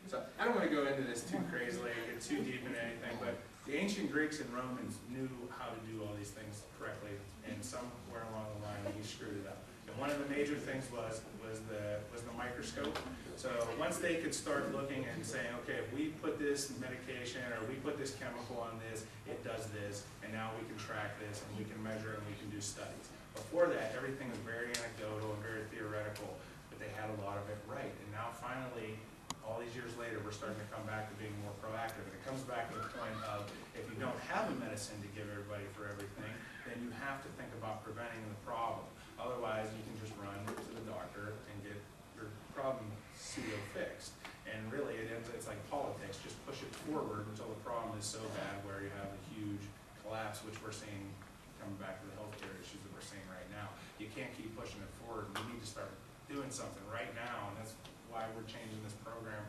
So I don't want to go into this too crazily, get too deep into anything, but the ancient Greeks and Romans knew how to do all these things correctly, and somewhere along the line we screwed it up. And one of the major things was the microscope. So once they could start looking and saying, okay, if we put this medication or we put this chemical on this, it does this, and now we can track this and we can measure it and we can do studies. Before that, everything was very anecdotal and very theoretical, but they had a lot of it right. And now finally, all these years later, we're starting to come back to being more proactive. And it comes back to the point of, if you don't have a medicine to give everybody for everything, then you have to think about preventing the problem. Otherwise, you can just run to the doctor and get your problem pseudo-fixed. And really, it's like politics. Just push it forward until the problem is so bad where you have a huge collapse, which we're seeing coming back to the healthcare issues that we're seeing right now. You can't keep pushing it forward. We need to start doing something right now, and that's why we're changing this program.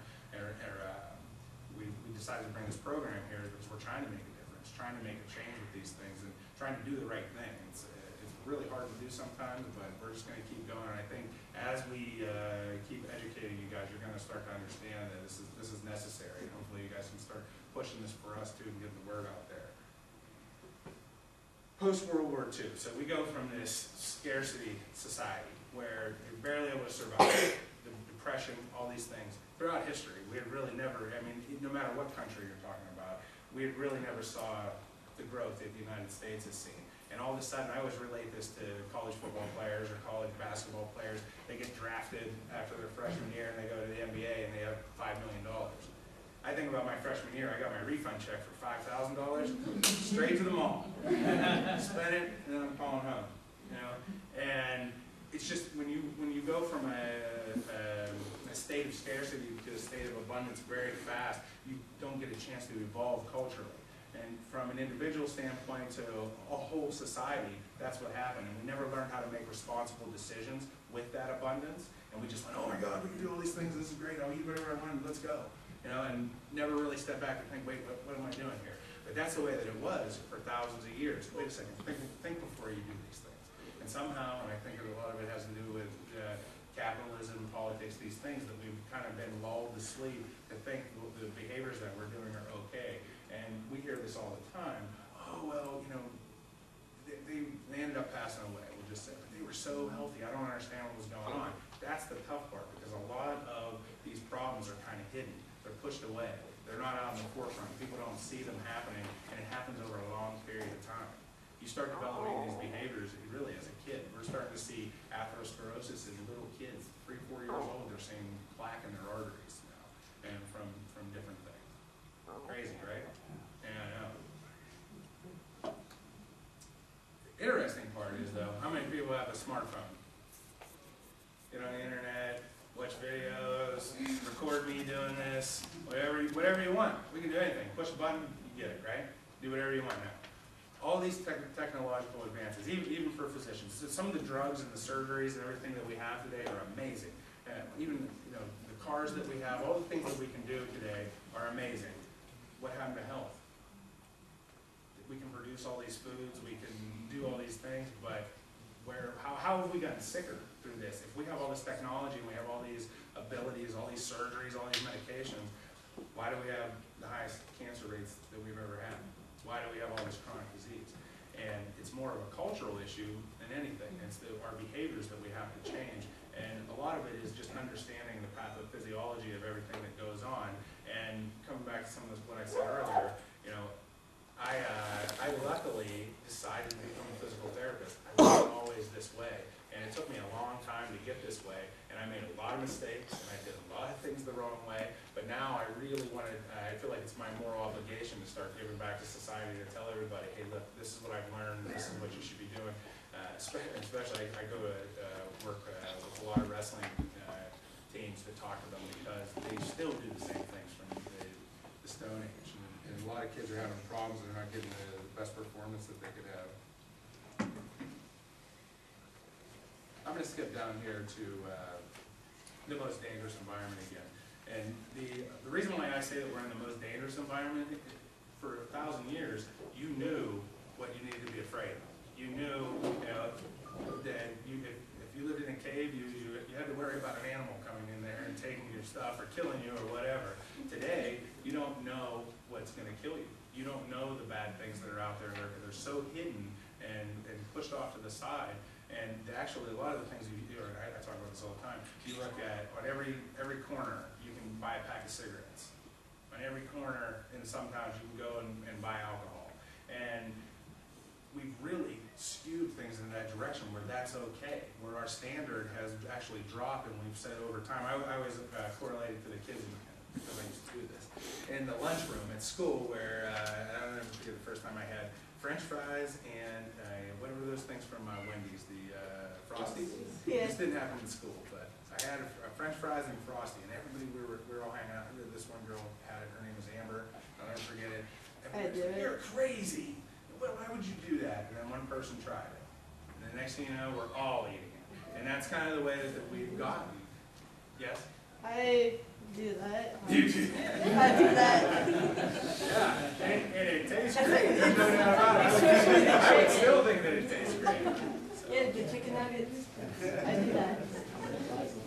We decided to bring this program here because we're trying to make a difference, trying to make a change with these things, and trying to do the right thing. It's really hard to do sometimes, but we're just going to keep going. And I think as we keep educating you guys, you're going to start to understand that this is necessary. And hopefully you guys can start pushing this for us too and get the word out there. Post-World War II, so we go from this scarcity society where you're barely able to survive, the depression, all these things. Throughout history, we had really never, I mean, no matter what country you're talking about, we had really never saw the growth that the United States has seen. And all of a sudden, I always relate this to college football players or college basketball players. They get drafted after their freshman year and they go to the NBA and they have $5 million. I think about my freshman year, I got my refund check for $5,000, straight to the mall. Spent it, and then I'm calling home. You know? And it's just, when you go from a state of scarcity to a state of abundance very fast, you don't get a chance to evolve culturally. And from an individual standpoint to a whole society, that's what happened. And we never learned how to make responsible decisions with that abundance. And we just went, oh my God, we can do all these things. This is great. I'll eat whatever I want. Let's go. You know, and never really step back and think, wait, what am I doing here? But that's the way that it was for thousands of years. Wait a second. Think before you do these things. And somehow, and I think a lot of it has to do with capitalism, politics, these things that we've kind of been lulled to sleep to think the behaviors that we're doing are okay. And we hear this all the time. Oh, well, you know, they ended up passing away. We'll just say, but they were so healthy. I don't understand what was going on. That's the tough part, because a lot of these problems are kind of hidden. They're pushed away. They're not out in the forefront. People don't see them happening, and it happens over a long period of time. You start developing these behaviors really as a kid. We're starting to see atherosclerosis in little kids, 3, 4 years old. They're seeing plaque in their arteries now, and from different things. Crazy, right? Yeah, I know. The interesting part is, though, how many people have a smartphone? Get on the internet, watch videos, record me doing this, whatever you want. We can do anything. Push a button, you get it, right? Do whatever you want now. All these technological advances, even for physicians. So some of the drugs and the surgeries and everything that we have today are amazing. Even the cars that we have, all the things that we can do today are amazing. What happened to health? We can produce all these foods, we can do all these things, but how have we gotten sicker through this? If we have all this technology and we have all these abilities, all these surgeries, all these medications, why do we have the highest cancer rates that we've ever had? Why do we have all this chronic disease? And it's more of a cultural issue than anything. It's our behaviors that we have to change. And a lot of it is just understanding the pathophysiology of everything that goes on. And coming back to some of what I said earlier, you know, I luckily decided to become a physical therapist. I wasn't always this way. And it took me a long time to get this way. And I made a lot of mistakes, and I did a lot of things the wrong way. But now I really I feel like it's my moral obligation to start giving back to society, to tell everybody, hey, look, this is what I've learned, this is what you should be doing. Especially, I go to work with a lot of wrestling teams to talk to them, because they still do the same things from the Stone Age. And a lot of kids are having problems, and they're not getting the best performance that they could have. I'm going to skip down here to the most dangerous environment again. And the reason why I say that we're in the most dangerous environment, for 1,000 years, you knew what you needed to be afraid of. You knew, that if you lived in a cave, you had to worry about an animal coming in there and taking your stuff or killing you or whatever. you don't know what's going to kill you. You don't know the bad things that are out there. They're so hidden and pushed off to the side. And actually, a lot of the things I talk about this all the time. You look at on every corner, you can buy a pack of cigarettes. On every corner, and sometimes you can go and buy alcohol. And we've really skewed things in that direction where that's okay, where our standard has actually dropped, and we've said over time. I was correlated to the kids because I used to do this in the lunchroom at school, where I don't ever forget the first time I had French fries and what were those things from Wendy's, the Frosties? Yeah. This didn't happen in school, but I had French fries and Frosty, and everybody, we were all hanging out. This one girl had it, her name was Amber, I'll never forget it. You're crazy. Why would you do that? And then one person tried it. And the next thing you know, we're all eating it. And that's kind of the way that we've gotten. Yes? I do that. You do that? I do that. Yeah, and it tastes great. There's no doubt about it. I would still think that it tastes great. So. Yeah, the chicken nuggets. I do that.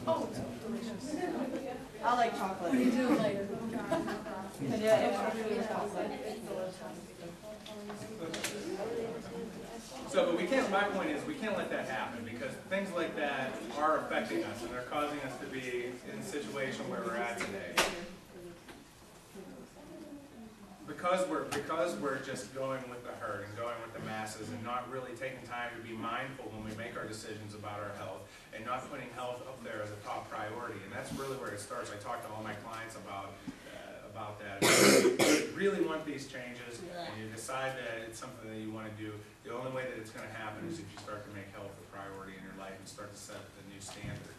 Oh, delicious. I like chocolate. What do you do later? Yeah, it's really chocolate. So, but we can't, my point is, we can't let that happen, because things like that are affecting us, and they're causing us to be in the situation where we're at today. Because we're just going with the herd and going with the masses and not really taking time to be mindful when we make our decisions about our health, and not putting health up there as a top priority. And that's really where it starts. I talk to all my clients about that. If you really want these changes and you decide that it's something that you want to do, the only way that it's going to happen is if you start to make health a priority in your life and start to set the new standard.